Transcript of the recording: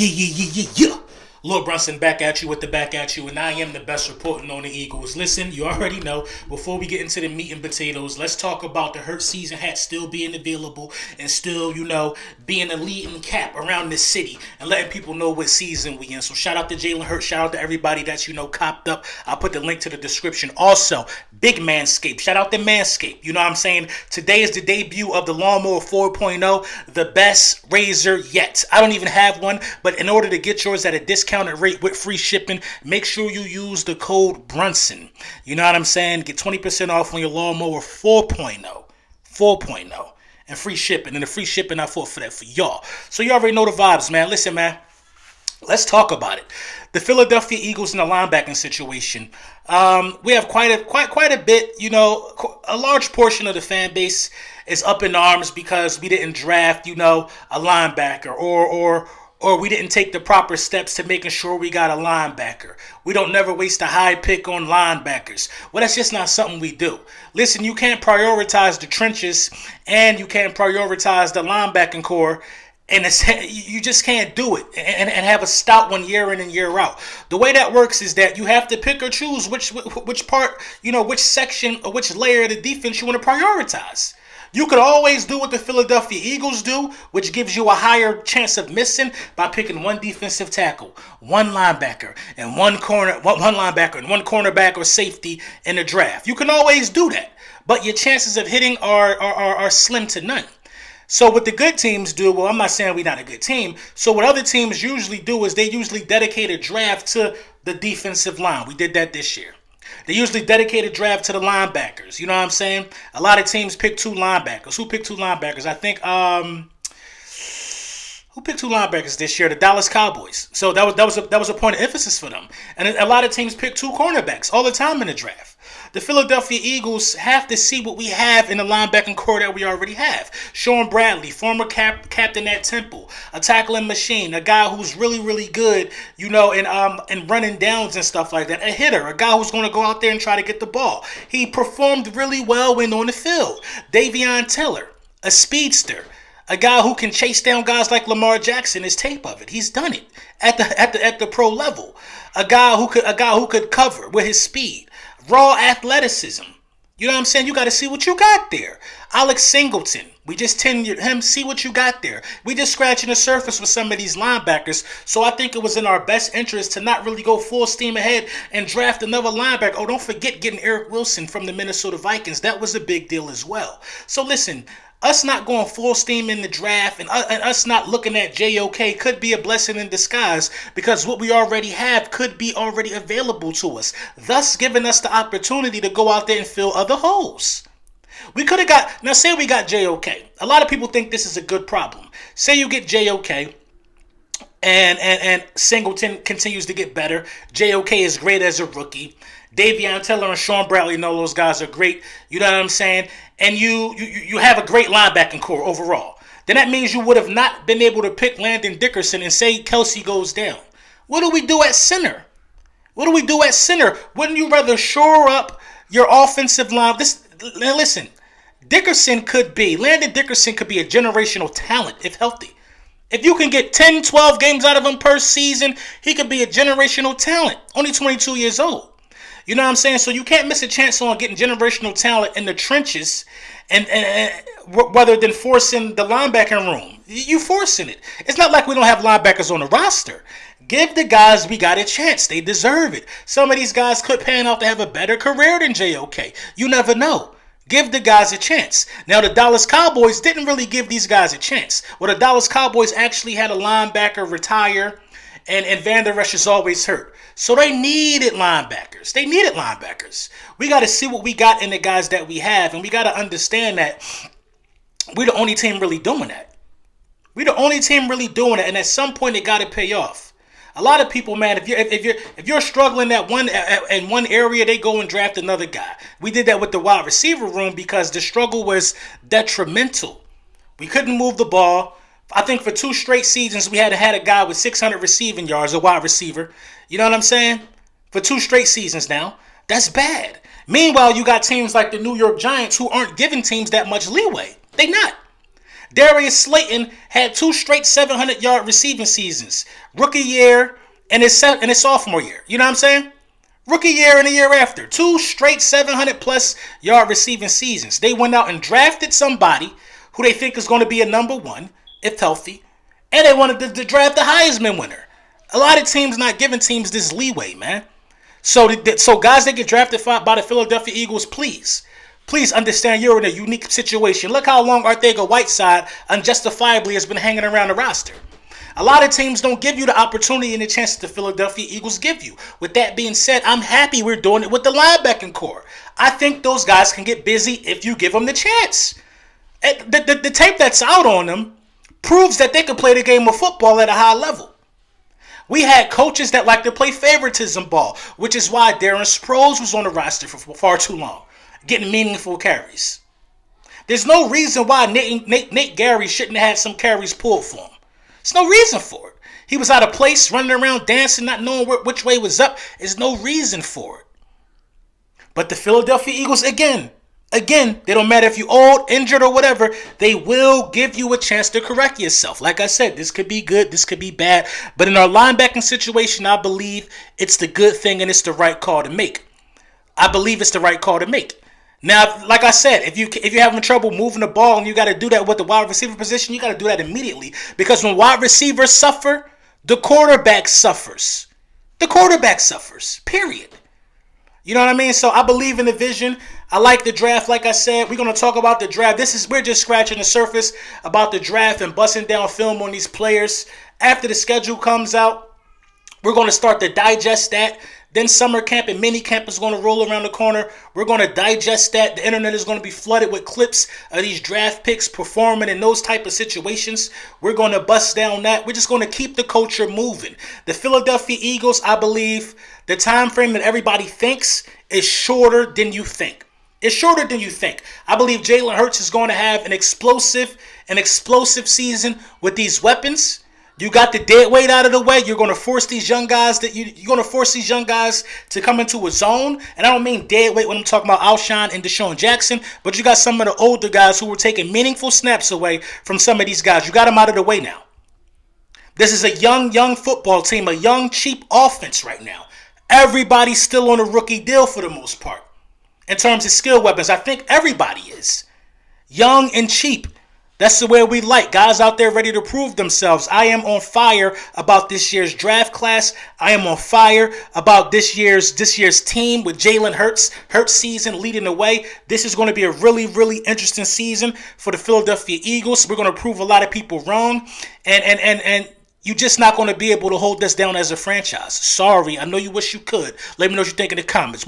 Yeah. Lord Brunson back at you with the back at you, and I am the best reporting on the Eagles. Listen, you already know, before we get into the meat and potatoes, let's talk about the Hurt season hat still being available and still, being a leading cap around the city and letting people know what season we in. So shout out to Jalen Hurt, shout out to everybody that's, copped up. I'll put the link to the description. Also, Big Manscaped, shout out to Manscaped. You know what I'm saying? Today is the debut of the Lawnmower 4.0, the best razor yet. I don't even have one, but in order to get yours at a discounted rate with free shipping, make sure you use the code Brunson. You know what I'm saying? Get 20% off on your Lawnmower 4.0, and free shipping. And the free shipping I fought for that for y'all. So you already know the vibes, man. Listen, man. Let's talk about it. The Philadelphia Eagles in the linebacking situation. We have quite a bit. A large portion of the fan base is up in arms because we didn't draft, a linebacker, or we didn't take the proper steps to making sure we got a linebacker. We don't never waste a high pick on linebackers. Well, that's just not something we do. Listen, you can't prioritize the trenches and you can't prioritize the linebacking core. And you just can't do it and have a stout one year in and year out. The way that works is that you have to pick or choose which part, which section or which layer of the defense you want to prioritize. You could always do what the Philadelphia Eagles do, which gives you a higher chance of missing by picking one defensive tackle, one linebacker, and one linebacker and one cornerback or safety in the draft. You can always do that, but your chances of hitting are slim to none. So what the good teams do, well, I'm not saying we're not a good team. So what other teams usually do is they usually dedicate a draft to the defensive line. We did that this year. They usually dedicate a draft to the linebackers. You know what I'm saying? A lot of teams pick two linebackers. Who picked two linebackers? I think who picked two linebackers this year? The Dallas Cowboys. So that was a point of emphasis for them. And a lot of teams pick two cornerbacks all the time in the draft. The Philadelphia Eagles have to see what we have in the linebacking core that we already have. Sean Bradley, former captain at Temple, a tackling machine, a guy who's really, really good, in running downs and stuff like that. A hitter, a guy who's going to go out there and try to get the ball. He performed really well when on the field. Davion Taylor, a speedster. A guy who can chase down guys like Lamar Jackson is tape of it. He's done it at the pro level. A guy who could cover with his speed. Raw athleticism. You know what I'm saying? You got to see what you got there. Alex Singleton. We just tenured him. See what you got there. We just scratching the surface with some of these linebackers. So I think it was in our best interest to not really go full steam ahead and draft another linebacker. Oh, don't forget getting Eric Wilson from the Minnesota Vikings. That was a big deal as well. So listen, us not going full steam in the draft and us not looking at JOK could be a blessing in disguise because what we already have could be already available to us, thus giving us the opportunity to go out there and fill other holes. We could have now say we got JOK. A lot of people think this is a good problem. Say you get JOK and Singleton continues to get better. JOK is great as a rookie. Davion Taylor and Sean Bradley, those guys are great. You know what I'm saying? And you have a great linebacking core overall. Then that means you would have not been able to pick Landon Dickerson and say Kelsey goes down. What do we do at center? Wouldn't you rather shore up your offensive line? Listen, Landon Dickerson could be a generational talent if healthy. If you can get 10, 12 games out of him per season, he could be a generational talent. Only 22 years old. You know what I'm saying? So you can't miss a chance on getting generational talent in the trenches and rather than forcing the linebacking room. You forcing it. It's not like we don't have linebackers on the roster. Give the guys we got a chance. They deserve it. Some of these guys could pan out to have a better career than JOK. You never know. Give the guys a chance. Now, the Dallas Cowboys didn't really give these guys a chance. Well, the Dallas Cowboys actually had a linebacker retire, and Van Der Esch is always hurt. So they needed linebackers. We got to see what we got in the guys that we have, and we got to understand that we're the only team really doing that. And at some point, it got to pay off. A lot of people, man, if you're struggling in one area, they go and draft another guy. We did that with the wide receiver room because the struggle was detrimental. We couldn't move the ball. I think for 2 straight seasons, we had a guy with 600 receiving yards, a wide receiver. You know what I'm saying? For 2 straight seasons now. That's bad. Meanwhile, you got teams like the New York Giants who aren't giving teams that much leeway. They not. Darius Slayton had 2 straight 700-yard receiving seasons. Rookie year and his sophomore year. You know what I'm saying? Rookie year and the year after. 2 straight 700-plus yard receiving seasons. They went out and drafted somebody who they think is going to be a number 1, if healthy. And they wanted to draft the Heisman winner. A lot of teams not giving teams this leeway, man. So guys that get drafted by the Philadelphia Eagles, please understand you're in a unique situation. Look how long Arcega-Whiteside unjustifiably has been hanging around the roster. A lot of teams don't give you the opportunity and the chance that the Philadelphia Eagles give you. With that being said, I'm happy we're doing it with the linebacking core. I think those guys can get busy if you give them the chance. The tape that's out on them proves that they can play the game of football at a high level. We had coaches that like to play favoritism ball, which is why Darren Sproles was on the roster for far too long, getting meaningful carries. There's no reason why Nate Gary shouldn't have had some carries pulled for him. There's no reason for it. He was out of place, running around dancing, not knowing which way was up. There's no reason for it. But the Philadelphia Eagles, again, they don't matter if you're old, injured, or whatever, they will give you a chance to correct yourself. Like I said, this could be good, this could be bad. But in our linebacking situation, I believe it's the good thing and it's the right call to make. I believe it's the right call to make. Now, like I said, if you're having trouble moving the ball and you got to do that with the wide receiver position, you got to do that immediately. Because when wide receivers suffer, the quarterback suffers. The quarterback suffers, period. You know what I mean? So I believe in the vision. I like the draft. Like I said, we're going to talk about the draft. We're just scratching the surface about the draft and busting down film on these players. After the schedule comes out, we're going to start to digest that. Then summer camp and mini camp is going to roll around the corner. We're going to digest that. The internet is going to be flooded with clips of these draft picks performing in those type of situations. We're going to bust down that. We're just going to keep the culture moving. The Philadelphia Eagles, I believe, the time frame that everybody thinks is shorter than you think. It's shorter than you think. I believe Jalen Hurts is going to have an explosive season with these weapons. You got the dead weight out of the way. You're going to force these young guys to come into a zone. And I don't mean dead weight when I'm talking about Alshon and Deshaun Jackson, but you got some of the older guys who were taking meaningful snaps away from some of these guys. You got them out of the way now. This is a young football team, a young, cheap offense right now. Everybody's still on a rookie deal for the most part. In terms of skill weapons, I think everybody is. Young and cheap. That's the way we like. Guys out there ready to prove themselves. I am on fire about this year's draft class. I am on fire about this year's team with Jalen Hurts season leading the way. This is going to be a really, really interesting season for the Philadelphia Eagles. We're going to prove a lot of people wrong. And you're just not going to be able to hold us down as a franchise. Sorry. I know you wish you could. Let me know what you think in the comments.